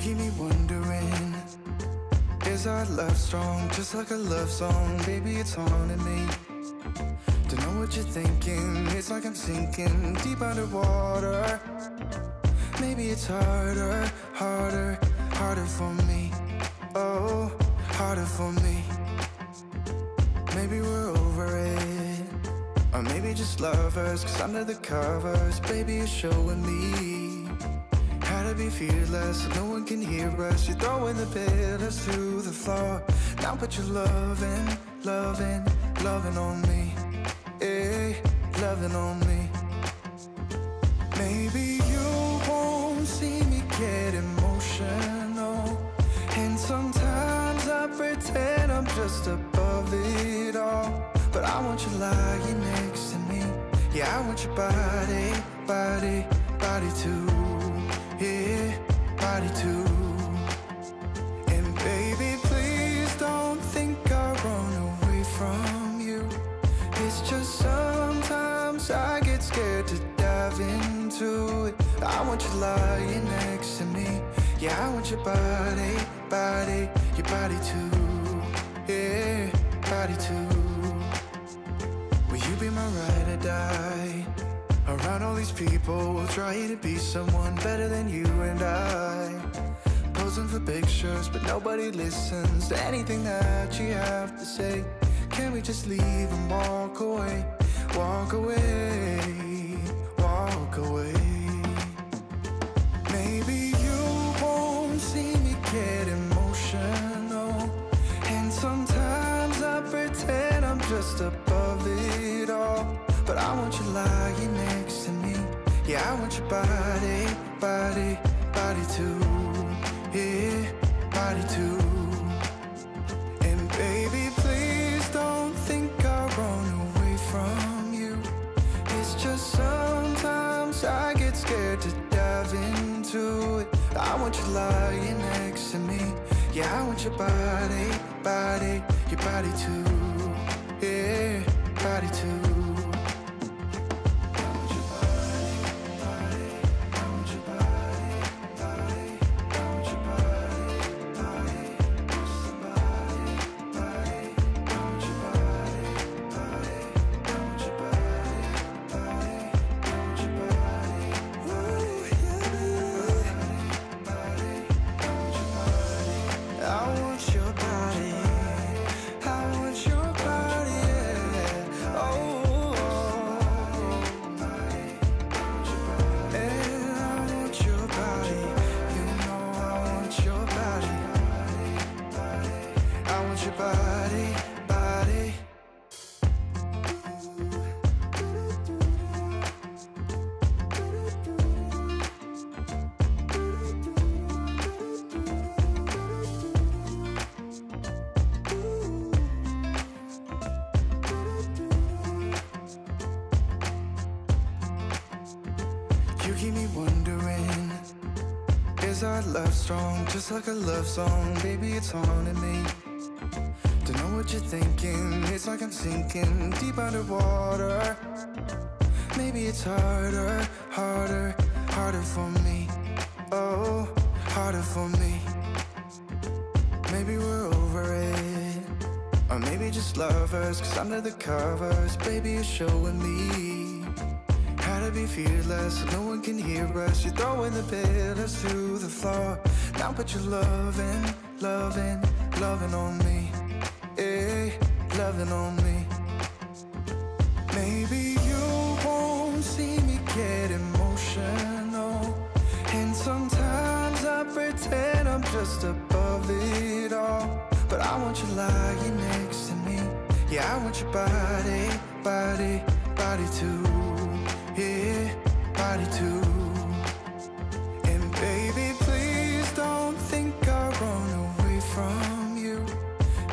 keep me wondering, is our love strong? Just like a love song, baby, it's haunting me. Don't know what you're thinking, it's like I'm sinking deep underwater. Maybe it's harder, harder, harder for me. Oh, harder for me. Maybe we're over it, or maybe just lovers, 'cause under the covers, baby, you're showing me how to be fearless, so no one can hear us. You're throwing the pillars through the floor. Now put your loving, loving, loving on me. Eh, loving on me. Maybe you won't see me get emotional, and sometimes I pretend I'm just above it all. But I want you lying next to me. Yeah, I want your body, body, body too. Yeah, body too. And baby, please don't think I'll run away from you. It's just sometimes I get scared to dive into it. I want you lying next to me. Yeah, I want your body, body, your body too. Yeah, body too. Will you be my ride or die? Around all these people, we'll try to be someone better than you and I. Posing for pictures, but nobody listens to anything that you have to say. Can we just leave and walk away? Walk away, walk away. Maybe you won't see me get emotional, and sometimes I pretend I'm just above it all. But I want you lying next to me. Yeah, I want your body, body, body too. Yeah, body too. And baby, please don't think I'll run away from you. It's just sometimes I get scared to dive into it. I want you lying next to me. Yeah, I want your body, body, your body too. Yeah, body too. You keep me wondering, is our love strong? Just like a love song, baby, it's haunting me. Don't know what you're thinking, it's like I'm sinking deep underwater. Maybe it's harder, harder, harder for me. Oh, harder for me. Maybe we're over it, or maybe just lovers, 'cause under the covers, baby, you're showing me how to be fearless, so no one can hear us. You're throwing the pillars through the floor. Now put your loving, loving, loving on me. Eh, loving on me. Maybe you won't see me get emotional, and sometimes I pretend I'm just above it all. But I want you lying next to me. Yeah, I want your body, body, body too. Yeah, body too. And baby, please don't think I'll run away from you.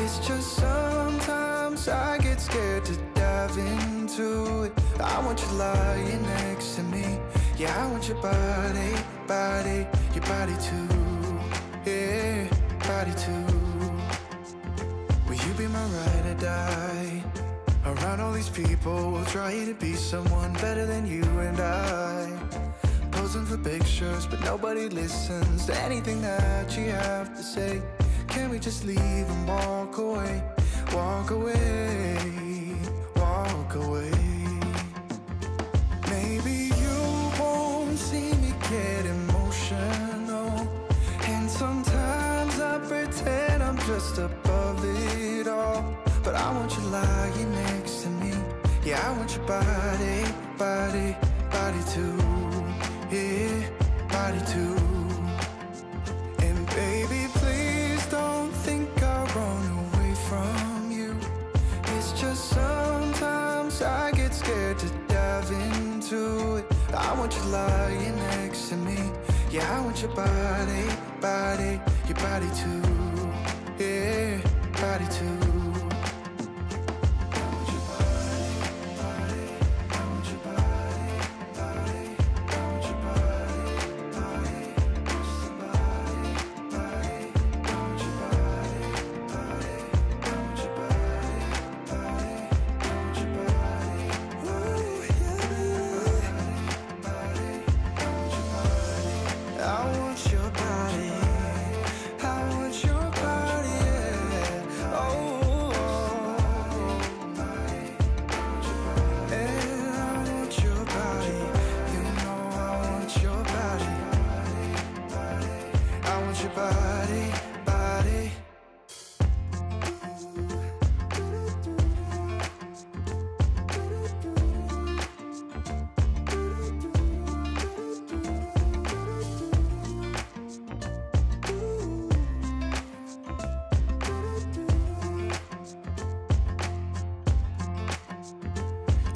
It's just sometimes I get scared to dive into it. I want you lying next to me. Yeah, I want your body, body, your body too. Yeah, body too. Will you be my ride or die? Around all these people, we'll try to be someone better than you and I. Posing for pictures, but nobody listens to anything that you have to say. Can we just leave and walk away? Walk away, walk away. Maybe you won't see me get emotional, and sometimes I pretend I'm just above it all. But I want you lying next to me. Yeah, I want your body, body, body too. Yeah, body too. And baby, please don't think I'll run away from you. It's just sometimes I get scared to dive into it. I want you lying next to me. Yeah, I want your body, body, your body too. Yeah, body too.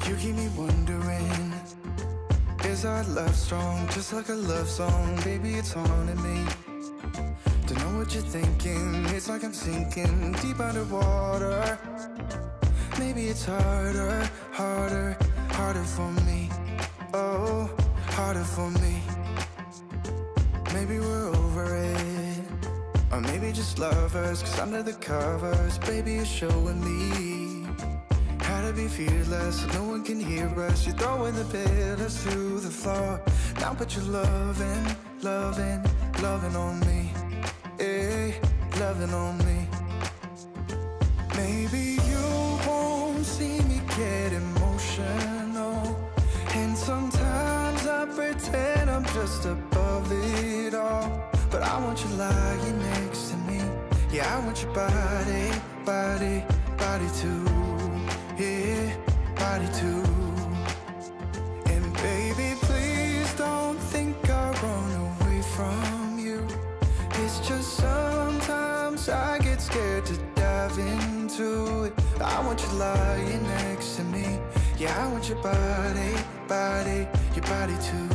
You keep me wondering, is our love strong? Just like a love song, baby, it's haunting me. Don't know what you're thinking, it's like I'm sinking deep underwater. Maybe it's harder, harder, harder for me. Oh, harder for me. Maybe we're over it, or maybe just lovers, 'cause under the covers, baby, you're showing me how to be fearless, so no one can hear us. You're throwing the pillars through the floor. Now put your loving, loving, loving on me. Eh, loving on me. Maybe you won't see me get emotional, and sometimes I pretend I'm just above it all. But I want you lying next to me. Yeah, I want your body, body, body too. Yeah, body too. And baby, please don't think I'll run away from you. It's just sometimes I get scared to dive into it. I want you lying next to me. Yeah, I want your body, body, your body too.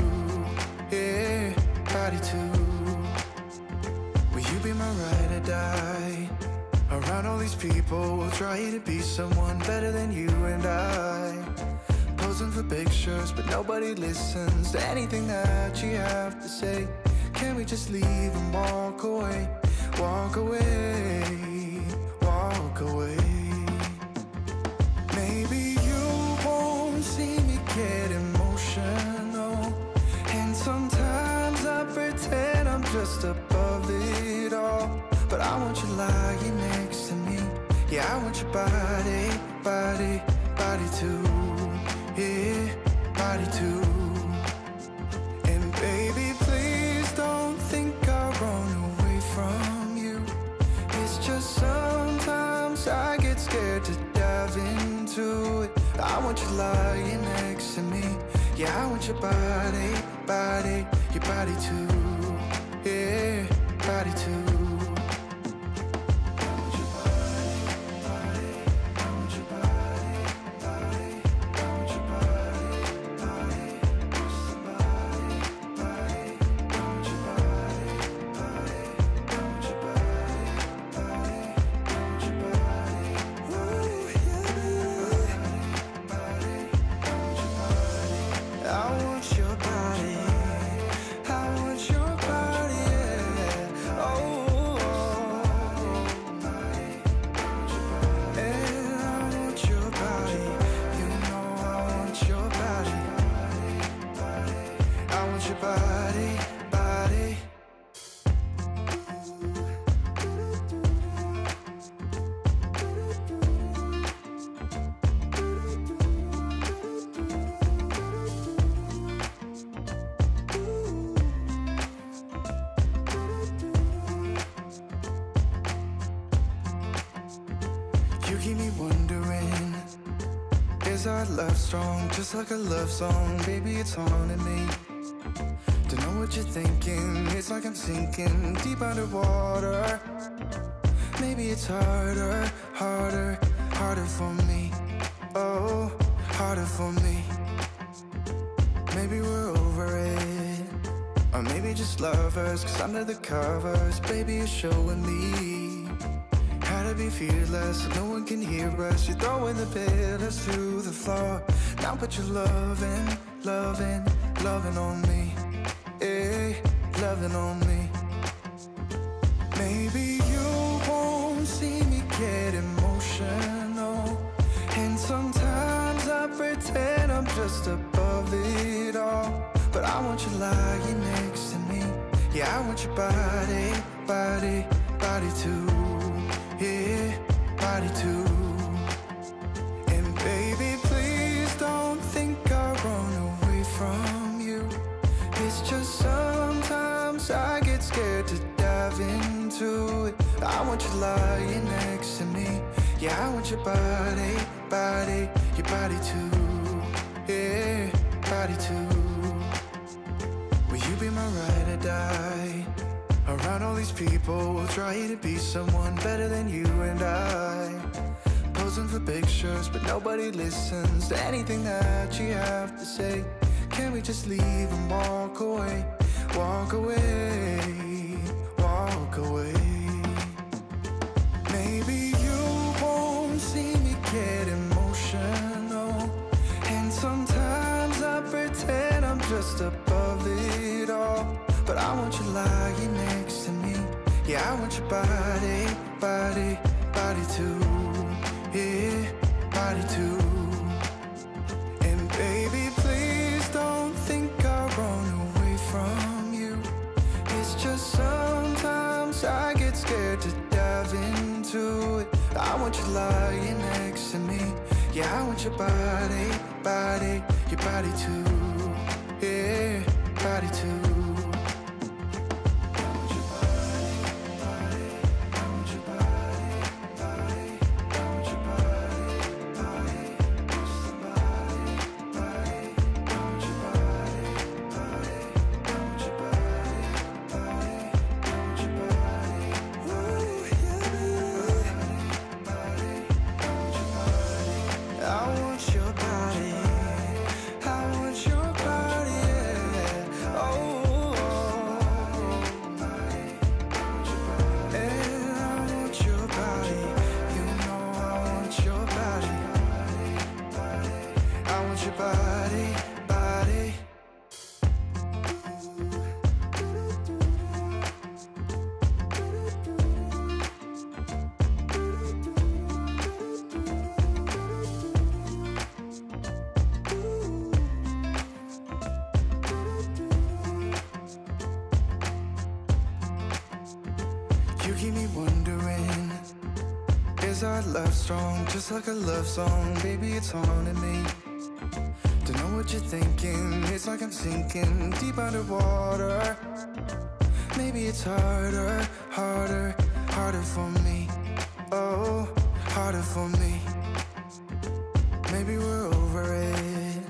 Yeah, body too. Will you be my ride or die? Around all these people, we'll try to be someone better than you and I. Posing for pictures, but nobody listens to anything that you have to say. Can we just leave and walk away? Walk away, walk away. Maybe you won't see me get emotional, and sometimes I pretend I'm just above it all. But I want you lying next to me. Yeah, I want your body, body, body too. Yeah, body too. And baby, please don't think I'll run away from you. It's just sometimes I get scared to dive into it. I want you lying next to me. Yeah, I want your body, body, your body too. Yeah, body too. your body, body. You keep me wondering, is our love strong, just like a love song? Baby, it's haunting me. Don't know what you're thinking, it's like I'm sinking deep underwater. Maybe it's harder, harder, harder for me. Oh, harder for me. Maybe we're over it, or maybe just lovers, 'cause under the covers, baby, you're showing me how to be fearless, so no one can hear us. You're throwing the pillars to the floor. Now put your loving, loving, loving on me. Eh, loving on me. Maybe you won't see me get emotional, and sometimes I pretend I'm just above it all. But I want you lying next to me. Yeah, I want your body, body, body too. Yeah, body too. And baby, please don't think I'll run away from you. It's just sometimes I get scared to dive into it. I want you lying next to me. Yeah, I want your body, body, your body too. Yeah, body too. Will you be my ride or die? Around all these people, we'll try to be someone better than you and I. Posing for pictures, but nobody listens to anything that you have to say. Can we just leave and walk away? Walk away, walk away. Maybe you won't see me get emotional, and sometimes I pretend I'm just above it all. But I want you lying next to me. Yeah, I want your body, body, body too. Yeah, body too. And baby, please don't think I'll run away from you. It's just sometimes I get scared to dive into it. I want you lying next to me. Yeah, I want your body, body, your body too. Yeah, body too. Body, body. You keep me wondering, is our love strong, just like a love song? Baby, it's haunting me. Don't know what you're thinking, it's like I'm sinking deep underwater. Maybe it's harder, harder, harder for me. Oh, harder for me. Maybe we're over it,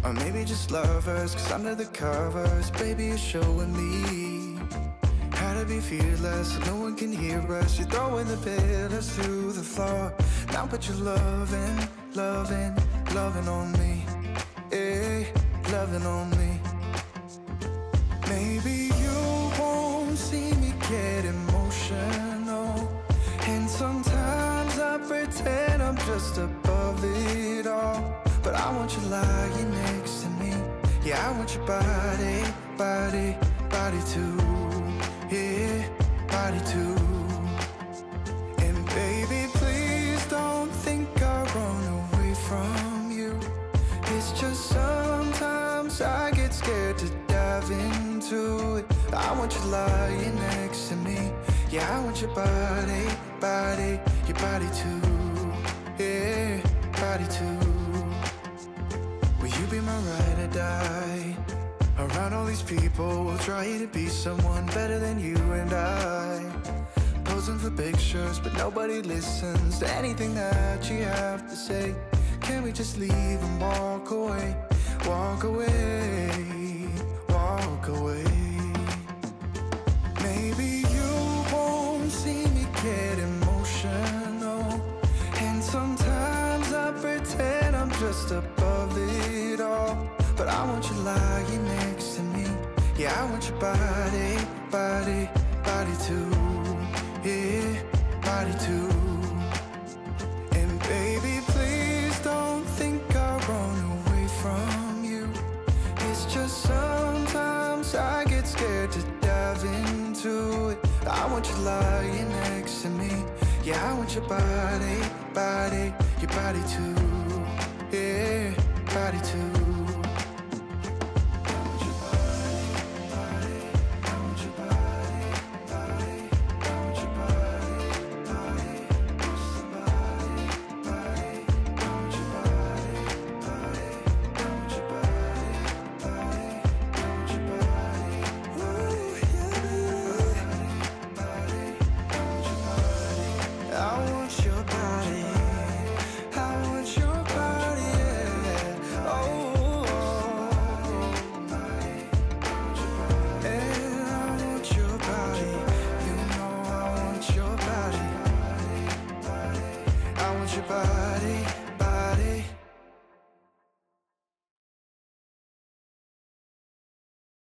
or maybe just lovers, 'cause under the covers, baby, you're showing me how to be fearless, so no one can hear us. You're throwing the pillars to the floor. Now put your loving, loving, loving on me. Eh, loving on me. Maybe you won't see me get emotional, and sometimes I pretend I'm just above it all. But I want you lying next to me. Yeah, I want your body, body, body too. Yeah, body too. And baby, please don't think I'll run away from you. It's just sometimes I get scared to dive I want you lying next to me. Yeah, I want your body, body, your body too. Yeah, body too. Will you be my ride or die? Around all these people, we'll try to be someone better than you and I. Posing for pictures, but nobody listens to anything that you have to say. Can we just leave and walk away? Walk away, walk away. Maybe you won't see me get emotional, and sometimes I pretend I'm just above it all. But I want you lying next to me. Yeah, I want your body, body, body too. Yeah, body too. And baby, please don't think I'll run away from you. It's just sometimes I get scared to dive into it. I want you lying next to me. Yeah, I want your body, body, your body too. Yeah, body too. Your body, body.